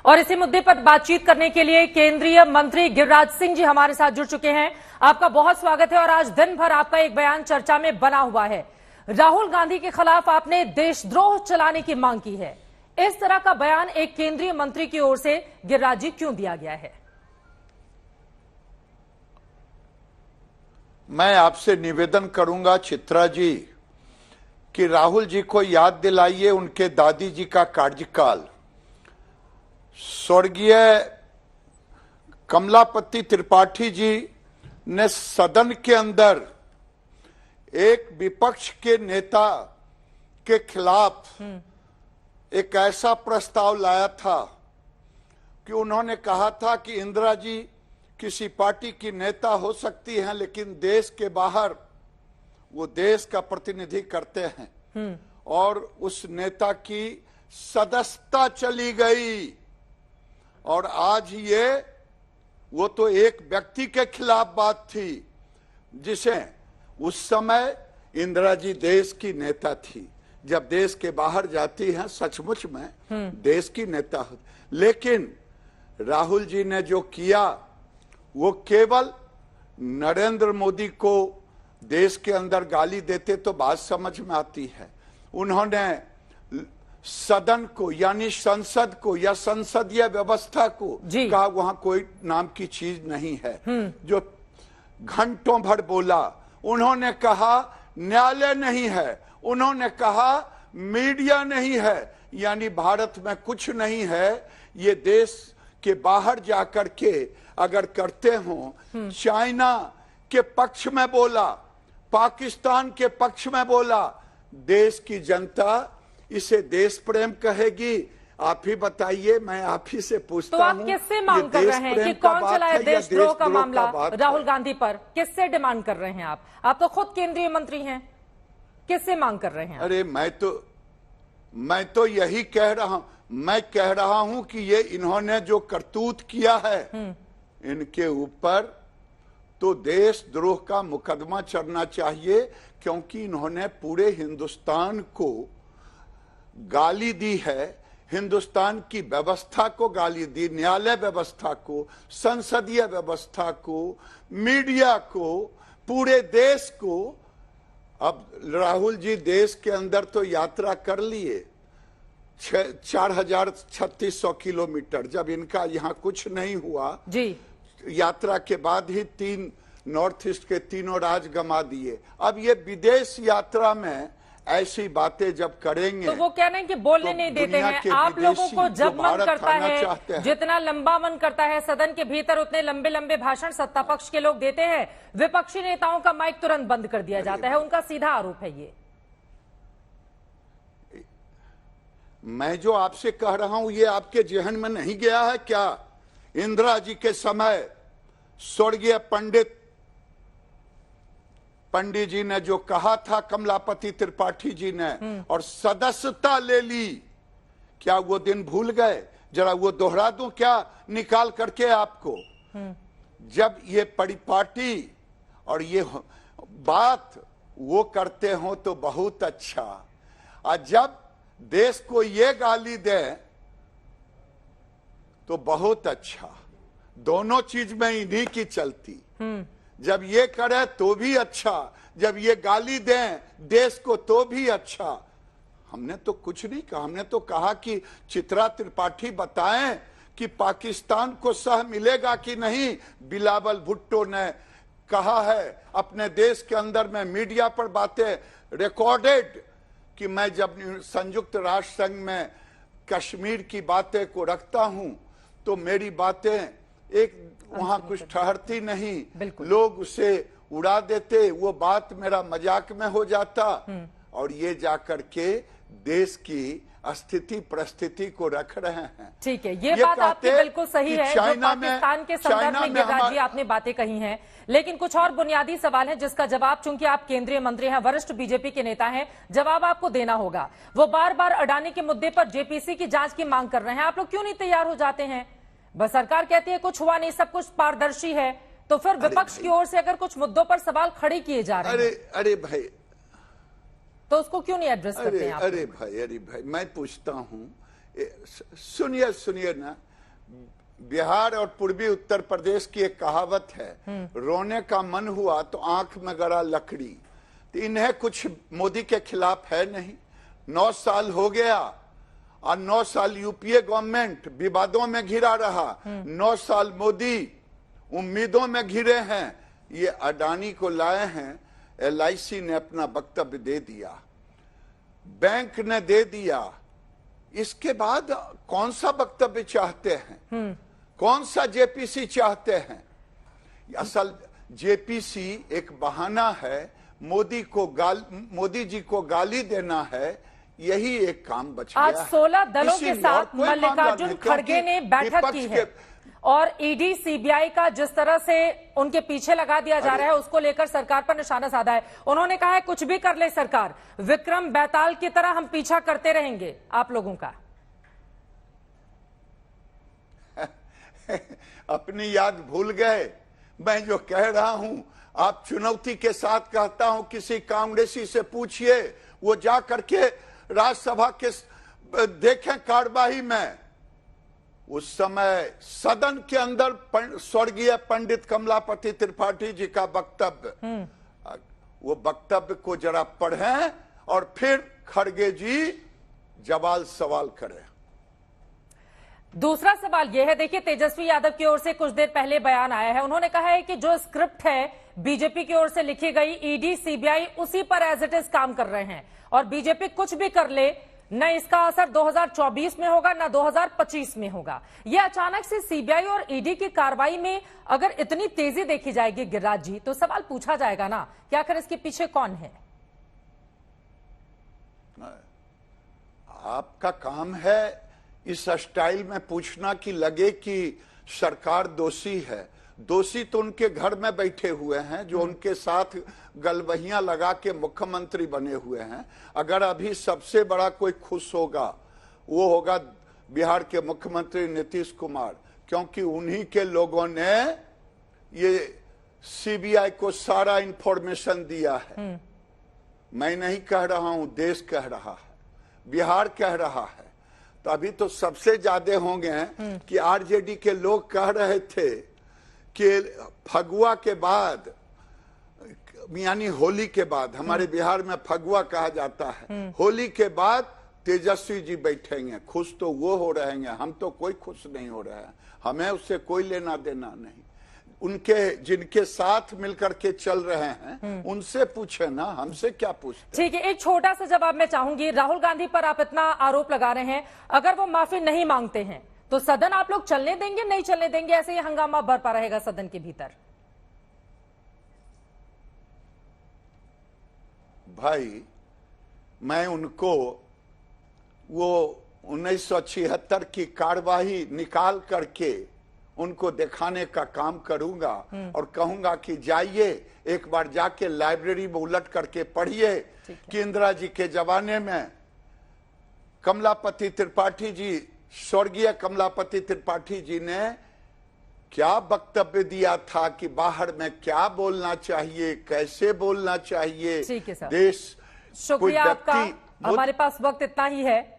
और इसी मुद्दे पर बातचीत करने के लिए केंद्रीय मंत्री गिरिराज सिंह जी हमारे साथ जुड़ चुके हैं। आपका बहुत स्वागत है। और आज दिन भर आपका एक बयान चर्चा में बना हुआ है। राहुल गांधी के खिलाफ आपने देशद्रोह चलाने की मांग की है। इस तरह का बयान एक केंद्रीय मंत्री की ओर से गिरिराज जी क्यों दिया गया है? मैं आपसे निवेदन करूंगा चित्रा जी कि राहुल जी को याद दिलाइए उनके दादी जी का कार्यकाल। स्वर्गीय कमलापति त्रिपाठी जी ने सदन के अंदर एक विपक्ष के नेता के खिलाफ एक ऐसा प्रस्ताव लाया था कि उन्होंने कहा था कि इंदिरा जी किसी पार्टी की नेता हो सकती हैं, लेकिन देश के बाहर वो देश का प्रतिनिधि करते हैं। और उस नेता की सदस्यता चली गई। और आज वो तो एक व्यक्ति के खिलाफ बात थी, जिसे उस समय इंदिरा जी देश की नेता थी। जब देश के बाहर जाती हैं सचमुच में देश की नेता होती। लेकिन राहुल जी ने जो किया वो केवल नरेंद्र मोदी को देश के अंदर गाली देते तो बात समझ में आती है। उन्होंने सदन को यानी संसद को या संसदीय व्यवस्था को कहा वहां कोई नाम की चीज नहीं है, जो घंटों भर बोला। उन्होंने कहा न्यायालय नहीं है, उन्होंने कहा मीडिया नहीं है, यानी भारत में कुछ नहीं है। ये देश के बाहर जाकर के अगर करते हो, चाइना के पक्ष में बोला, पाकिस्तान के पक्ष में बोला। देश की जनता इसे देश प्रेम कहेगी? आप ही बताइए, मैं आप ही से पूछता हूं। तो आप किससे मांग कर रहे हैं कि कौन चलाए देशद्रोह का मामला राहुल गांधी पर? किससे डिमांड कर रहे हैं आप तो खुद केंद्रीय मंत्री हैं। किससे मांग कर रहे हैं? अरे मैं तो यही कह रहा हूं। मैं कह रहा हूं कि ये इन्होंने जो करतूत किया है इनके ऊपर तो देशद्रोह का मुकदमा चलना चाहिए, क्योंकि इन्होंने पूरे हिंदुस्तान को गाली दी है, हिंदुस्तान की व्यवस्था को गाली दी, न्यायालय व्यवस्था को, संसदीय व्यवस्था को, मीडिया को, पूरे देश को। अब राहुल जी देश के अंदर तो यात्रा कर लिए 4,3600 किलोमीटर। जब इनका यहाँ कुछ नहीं हुआ जी, यात्रा के बाद ही 3 नॉर्थ ईस्ट के तीनों राज्य गंवा दिए। अब ये विदेश यात्रा में ऐसी बातें जब करेंगे तो वो कह रहे हैं कि बोलने तो नहीं देते हैं। आप लोगों को जब मन करता है, जितना लंबा मन करता है सदन के भीतर, उतने लंबे लंबे भाषण सत्ता पक्ष के लोग देते हैं। विपक्षी नेताओं का माइक तुरंत बंद कर दिया जाता है। उनका सीधा आरोप है ये। मैं जो आपसे कह रहा हूं ये आपके जहन में नहीं गया है क्या? इंदिरा जी के समय स्वर्गीय पंडित जी ने जो कहा था कमलापति त्रिपाठी जी ने, और सदस्यता ले ली, क्या वो दिन भूल गए? जरा वो दोहरा दूं क्या निकाल करके आपको? जब ये परिपाटी और ये बात वो करते हो तो बहुत अच्छा, और जब देश को ये गाली दे तो बहुत अच्छा। दोनों चीज में इन्हीं की चलती। जब ये करे तो भी अच्छा, जब ये गाली दें देश को तो भी अच्छा। हमने तो कुछ नहीं कहा। हमने तो कहा कि चित्रा त्रिपाठी बताएं कि पाकिस्तान को सह मिलेगा कि नहीं। बिलावल भुट्टो ने कहा है अपने देश के अंदर में मीडिया पर बातें रिकॉर्डेड कि मैं जब संयुक्त राष्ट्र संघ में कश्मीर की बातें को रखता हूं तो मेरी बातें एक वहां कुछ ठहरती नहीं, लोग उसे उड़ा देते, वो बात मेरा मजाक में हो जाता। और ये जाकर के देश की स्थिति परिस्थिति को रख रहे हैं। ठीक है, ये बात आपकी बिल्कुल सही है। जो पाकिस्तान के संदर्भ में गिरिराज जी आपने बातें कही हैं, लेकिन कुछ और बुनियादी सवाल है जिसका जवाब, चूंकि आप केंद्रीय मंत्री हैं, वरिष्ठ बीजेपी के नेता हैं, जवाब आपको देना होगा। वो बार बार अडानी के मुद्दे पर जेपीसी की जांच की मांग कर रहे हैं। आप लोग क्यों नहीं तैयार हो जाते हैं? बस सरकार कहती है कुछ हुआ नहीं, सब कुछ पारदर्शी है, तो फिर विपक्ष की ओर से अगर कुछ मुद्दों पर सवाल खड़े किए जा रहे हैं, अरे भाई, तो उसको क्यों नहीं एड्रेस करते हैं आप? अरे भाई मैं पूछता हूं, सुनिए ना, बिहार और पूर्वी उत्तर प्रदेश की एक कहावत है, रोने का मन हुआ तो आंख में गड़ा लकड़ी। तो इन्हें कुछ मोदी के खिलाफ है नहीं। 9 साल हो गया और 9 साल यूपीए गवर्नमेंट विवादों में घिरा रहा, 9 साल मोदी उम्मीदों में घिरे हैं। ये अडानी को लाए हैं, एलआईसी ने अपना वक्तव्य दे दिया, बैंक ने दे दिया, इसके बाद कौन सा वक्तव्य चाहते हैं? कौन सा जेपीसी चाहते हैं? असल जेपीसी एक बहाना है, मोदी जी को गाली देना है, यही एक काम बच गया। आज 16 दलों के साथ मल्लिकार्जुन खड़गे ने बैठक की है और ईडी सीबीआई का जिस तरह से उनके पीछे लगा दिया जा रहा है उसको लेकर सरकार पर निशाना साधा है। उन्होंने कहा है कुछ भी कर ले सरकार, विक्रम बेताल की तरह हम पीछा करते रहेंगे आप लोगों का। अपनी याद भूल गए। मैं जो कह रहा हूं आप चुनौती के साथ कहता हूं, किसी कांग्रेसी से पूछिए, वो जा करके राज्यसभा के देखें कार्यवाही में, उस समय सदन के अंदर स्वर्गीय पंडित कमलापति त्रिपाठी जी का वक्तव्य, वो वक्तव्य को जरा पढ़ें और फिर खड़गे जी जवाब सवाल करें। दूसरा सवाल यह है, देखिए तेजस्वी यादव की ओर से कुछ देर पहले बयान आया है, उन्होंने कहा है कि जो स्क्रिप्ट है बीजेपी की ओर से लिखी गई, ईडी सीबीआई उसी पर एज इट इज काम कर रहे हैं और बीजेपी कुछ भी कर ले, न इसका असर 2024 में होगा न 2025 में होगा। यह अचानक से सीबीआई और ईडी की कार्रवाई में अगर इतनी तेजी देखी जाएगी गिरिराज जी, तो सवाल पूछा जाएगा ना कि आखिर इसके पीछे कौन है? आपका काम है इस स्टाइल में पूछना कि लगे कि सरकार दोषी है। दोषी तो उनके घर में बैठे हुए हैं जो उनके साथ गलबहियां लगा के मुख्यमंत्री बने हुए हैं। अगर अभी सबसे बड़ा कोई खुश होगा वो होगा बिहार के मुख्यमंत्री नीतीश कुमार, क्योंकि उन्हीं के लोगों ने ये सीबीआई को सारा इंफॉर्मेशन दिया है। मैं नहीं कह रहा हूं, देश कह रहा है, बिहार कह रहा है। तो अभी तो सबसे ज्यादा होंगे कि आरजेडी के लोग कह रहे थे कि फगुआ के बाद, यानी होली के बाद, हमारे बिहार में फगुआ कहा जाता है, होली के बाद तेजस्वी जी बैठेंगे। खुश तो वो हो रहे हैं, हम तो कोई खुश नहीं हो रहे हैं, हमें उससे कोई लेना देना नहीं। उनके जिनके साथ मिलकर के चल रहे हैं उनसे पूछे ना, हमसे क्या पूछते। ठीक है, एक छोटा सा जवाब मैं चाहूंगी। राहुल गांधी पर आप इतना आरोप लगा रहे हैं, अगर वो माफी नहीं मांगते हैं तो सदन आप लोग चलने देंगे, नहीं चलने देंगे? ऐसे ही हंगामा बरपा रहेगा सदन के भीतर? भाई मैं उनको वो 1976 की कार्यवाही निकाल करके उनको दिखाने का काम करूंगा और कहूंगा कि जाइए एक बार जाके लाइब्रेरी में उलट करके पढ़िए कि इंदिरा जी के जमाने में कमलापति त्रिपाठी जी, स्वर्गीय कमलापति त्रिपाठी जी ने क्या वक्तव्य दिया था कि बाहर में क्या बोलना चाहिए, कैसे बोलना चाहिए। ठीक है सर, देश शुक्रिया आपका। हमारे पास वक्त इतना ही है।